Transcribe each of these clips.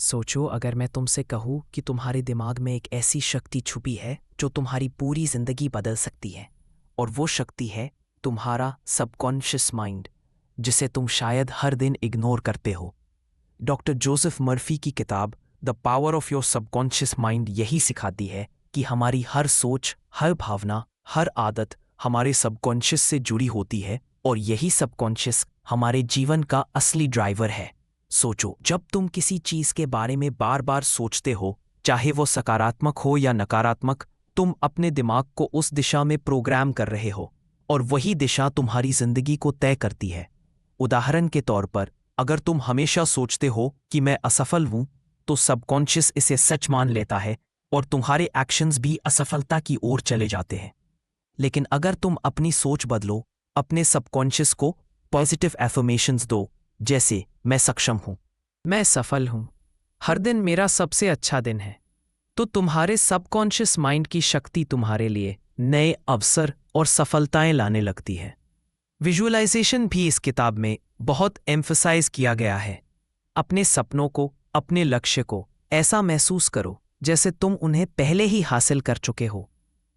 सोचो अगर मैं तुमसे कहूँ कि तुम्हारे दिमाग में एक ऐसी शक्ति छुपी है जो तुम्हारी पूरी जिंदगी बदल सकती है, और वो शक्ति है तुम्हारा सबकॉन्शियस माइंड, जिसे तुम शायद हर दिन इग्नोर करते हो। डॉक्टर जोसेफ मर्फी की किताब the power of your subconscious mind यही सिखाती है कि हमारी हर सोच, हर भावना, हर आदत हमारे सबकॉन्शियस से जुड़ी होती है, और यही सबकॉन्शियस हमारे जीवन का असली ड्राइवर है। सोचो, जब तुम किसी चीज के बारे में बार बार सोचते हो, चाहे वो सकारात्मक हो या नकारात्मक, तुम अपने दिमाग को उस दिशा में प्रोग्राम कर रहे हो, और वही दिशा तुम्हारी जिंदगी को तय करती है। उदाहरण के तौर पर, अगर तुम हमेशा सोचते हो कि मैं असफल हूं, तो सबकॉन्शियस इसे सच मान लेता है और तुम्हारे एक्शंस भी असफलता की ओर चले जाते हैं। लेकिन अगर तुम अपनी सोच बदलो, अपने सबकॉन्शियस को पॉजिटिव एफर्मेशंस दो, जैसे मैं सक्षम हूं, मैं सफल हूं, हर दिन मेरा सबसे अच्छा दिन है, तो तुम्हारे सबकॉन्शियस माइंड की शक्ति तुम्हारे लिए नए अवसर और सफलताएं लाने लगती है। विजुअलाइजेशन भी इस किताब में बहुत एम्फसाइज किया गया है। अपने सपनों को, अपने लक्ष्य को ऐसा महसूस करो जैसे तुम उन्हें पहले ही हासिल कर चुके हो,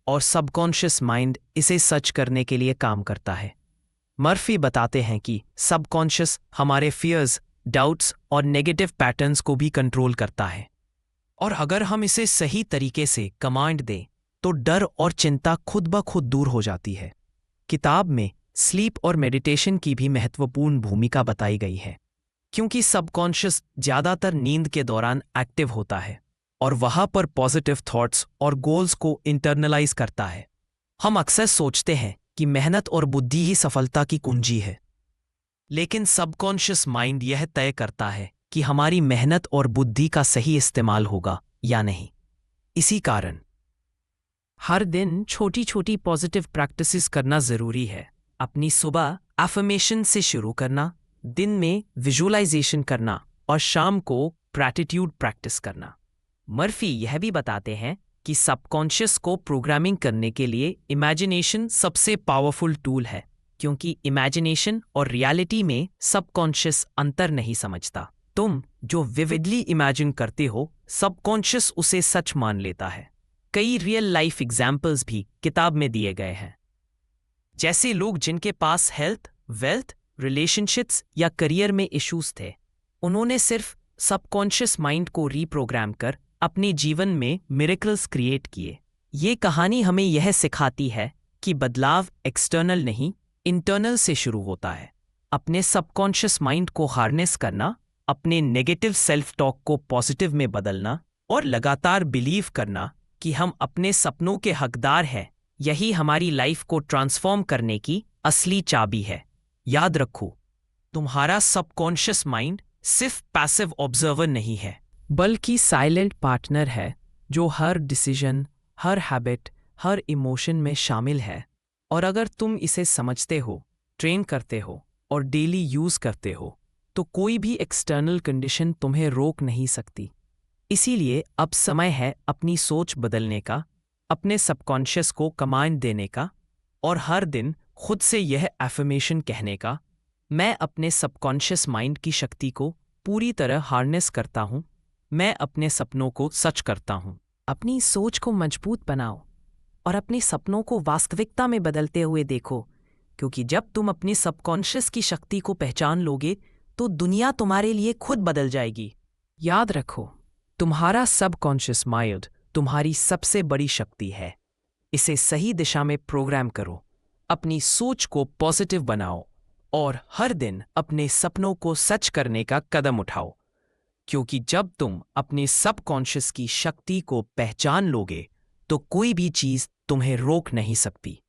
और सबकॉन्शियस माइंड इसे सच करने के लिए काम करता है। मर्फी बताते हैं कि सबकॉन्शियस हमारे फियर्स, डाउट्स और नेगेटिव पैटर्न्स को भी कंट्रोल करता है, और अगर हम इसे सही तरीके से कमांड दें तो डर और चिंता खुद ब खुद दूर हो जाती है। किताब में स्लीप और मेडिटेशन की भी महत्वपूर्ण भूमिका बताई गई है, क्योंकि सबकॉन्शियस ज़्यादातर नींद के दौरान एक्टिव होता है और वहाँ पर पॉजिटिव थॉट्स और गोल्स को इंटरनलाइज करता है। हम अक्सर सोचते हैं कि मेहनत और बुद्धि ही सफलता की कुंजी है, लेकिन सबकॉन्शियस माइंड यह तय करता है कि हमारी मेहनत और बुद्धि का सही इस्तेमाल होगा या नहीं। इसी कारण हर दिन छोटी छोटी पॉजिटिव प्रैक्टिसेस करना जरूरी है। अपनी सुबह एफर्मेशन से शुरू करना, दिन में विजुअलाइजेशन करना और शाम को ग्रैटिट्यूड प्रैक्टिस करना। मर्फी यह भी बताते हैं कि सबकॉन्शियस को प्रोग्रामिंग करने के लिए इमेजिनेशन सबसे पावरफुल टूल है, क्योंकि इमेजिनेशन और रियलिटी में सबकॉन्शियस अंतर नहीं समझता। तुम जो विविडली इमेजिन करते हो, सबकॉन्शियस उसे सच मान लेता है। कई रियल लाइफ एग्जाम्पल्स भी किताब में दिए गए हैं, जैसे लोग जिनके पास हेल्थ, वेल्थ, रिलेशनशिप्स या करियर में इश्यूज थे, उन्होंने सिर्फ सबकॉन्शियस माइंड को रीप्रोग्राम कर अपने जीवन में मिरेकल्स क्रिएट किए। ये कहानी हमें यह सिखाती है कि बदलाव एक्सटर्नल नहीं, इंटरनल से शुरू होता है। अपने सबकॉन्शियस माइंड को हार्नेस करना, अपने नेगेटिव सेल्फ टॉक को पॉजिटिव में बदलना और लगातार बिलीव करना कि हम अपने सपनों के हकदार हैं, यही हमारी लाइफ को ट्रांसफॉर्म करने की असली चाबी है। याद रखो, तुम्हारा सबकॉन्शियस माइंड सिर्फ पैसिव ऑब्जर्वर नहीं है, बल्कि साइलेंट पार्टनर है, जो हर डिसीजन, हर हैबिट, हर इमोशन में शामिल है। और अगर तुम इसे समझते हो, ट्रेन करते हो और डेली यूज करते हो, तो कोई भी एक्सटर्नल कंडीशन तुम्हें रोक नहीं सकती। इसीलिए अब समय है अपनी सोच बदलने का, अपने सबकॉन्शियस को कमांड देने का, और हर दिन खुद से यह एफर्मेशन कहने का, मैं अपने सबकॉन्शियस माइंड की शक्ति को पूरी तरह हार्नेस करता हूँ, मैं अपने सपनों को सच करता हूँ। अपनी सोच को मजबूत बनाओ और अपने सपनों को वास्तविकता में बदलते हुए देखो, क्योंकि जब तुम अपनी सबकॉन्शियस की शक्ति को पहचान लोगे तो दुनिया तुम्हारे लिए खुद बदल जाएगी। याद रखो, तुम्हारा सबकॉन्शियस माइंड तुम्हारी सबसे बड़ी शक्ति है। इसे सही दिशा में प्रोग्राम करो, अपनी सोच को पॉजिटिव बनाओ और हर दिन अपने सपनों को सच करने का कदम उठाओ, क्योंकि जब तुम अपने सबकॉन्शियस की शक्ति को पहचान लोगे तो कोई भी चीज तुम्हें रोक नहीं सकती।